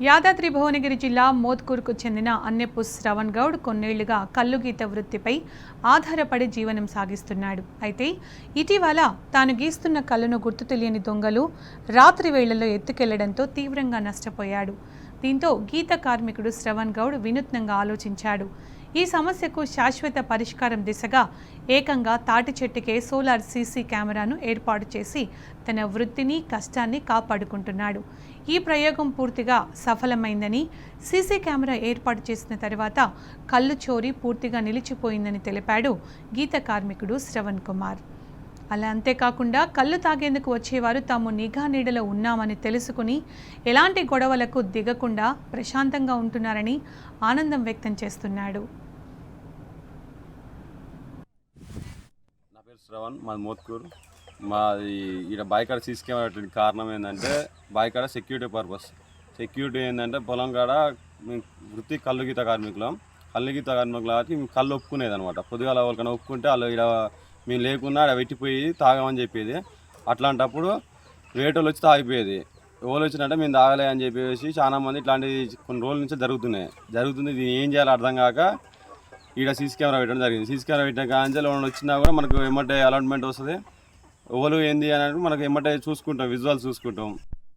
యాదాద్రి భువనగిరి జిల్లా మోత్కూరుకు చెందిన అన్నెపు శ్రవణ్ గౌడ్ కొన్నేళ్లుగా కల్లుగీత వృత్తిపై ఆధారపడి జీవనం సాగిస్తున్నాడు. అయితే ఇటీవల తాను గీస్తున్న కళ్ళను గుర్తు తెలియని దొంగలు రాత్రి వేళల్లో ఎత్తుకెళ్లడంతో తీవ్రంగా నష్టపోయాడు. దీంతో గీత కార్మికుడు శ్రవణ్ గౌడ్ వినూత్నంగా ఆలోచించాడు. ఈ సమస్యకు శాశ్వత పరిష్కారం దిశగా ఏకంగా తాటి చెట్టుకే సోలార్ సీసీ కెమెరాను ఏర్పాటు చేసి తన వృత్తిని కష్టాన్ని కాపాడుకుంటున్నాడు. ఈ ప్రయోగం పూర్తిగా సఫలమైందని, సీసీ కెమెరా ఏర్పాటు చేసిన తర్వాత కళ్ళు చోరీ పూర్తిగా నిలిచిపోయిందని తెలిపాడు గీత కార్మికుడు శ్రవణ్ కుమార్. అలా అంతేకాకుండా కళ్ళు తాగేందుకు వచ్చేవారు తాము నిఘా నీడలో ఉన్నామని తెలుసుకుని ఎలాంటి గొడవలకు దిగకుండా ప్రశాంతంగా ఉంటున్నారని ఆనందం వ్యక్తం చేస్తున్నాడు. నా పేరు శ్రవణ్, మాది మోత్కూరు. మాది ఇక్కడ బాయికాడ సీసీ కెమెరా కారణం ఏంటంటే బాయికాడ సెక్యూరిటీ పర్పస్. సెక్యూరిటీ ఏంటంటే పొలం కాడ మేము వృత్తి కళ్ళు గీత కార్మికులం. కళ్ళు గీత కార్మికులు కాబట్టి మేము కళ్ళు ఒప్పుకునేది అనమాట. పొద్దుగాల వాళ్ళకన్నా ఒప్పుకుంటే వాళ్ళు ఇక్కడ మేము లేకున్నా అక్కడ పెట్టిపోయి తాగమని చెప్పేది. అట్లాంటప్పుడు వేటోళ్ళు వచ్చి తాగిపోయేది. ఎవరు వచ్చినట్టే మేము తాగలే అని చెప్పేసి చాలా మంది ఇట్లాంటివి కొన్ని రోజుల నుంచి జరుగుతుంది. ఇది ఏం చేయాలో అర్థం కాక ఇక్కడ సీసీ కెమెరా పెట్టడం జరిగింది. సీసీ కెమెరా పెట్టిన కాంచెలు ఎవరైనా వచ్చినా కూడా మనకు ఎమ్మటే అలాట్మెంట్ వస్తుంది. ఎవరు ఏంది అని మనకు ఎమ్మటే చూసుకుంటాం, విజువల్ చూసుకుంటాం.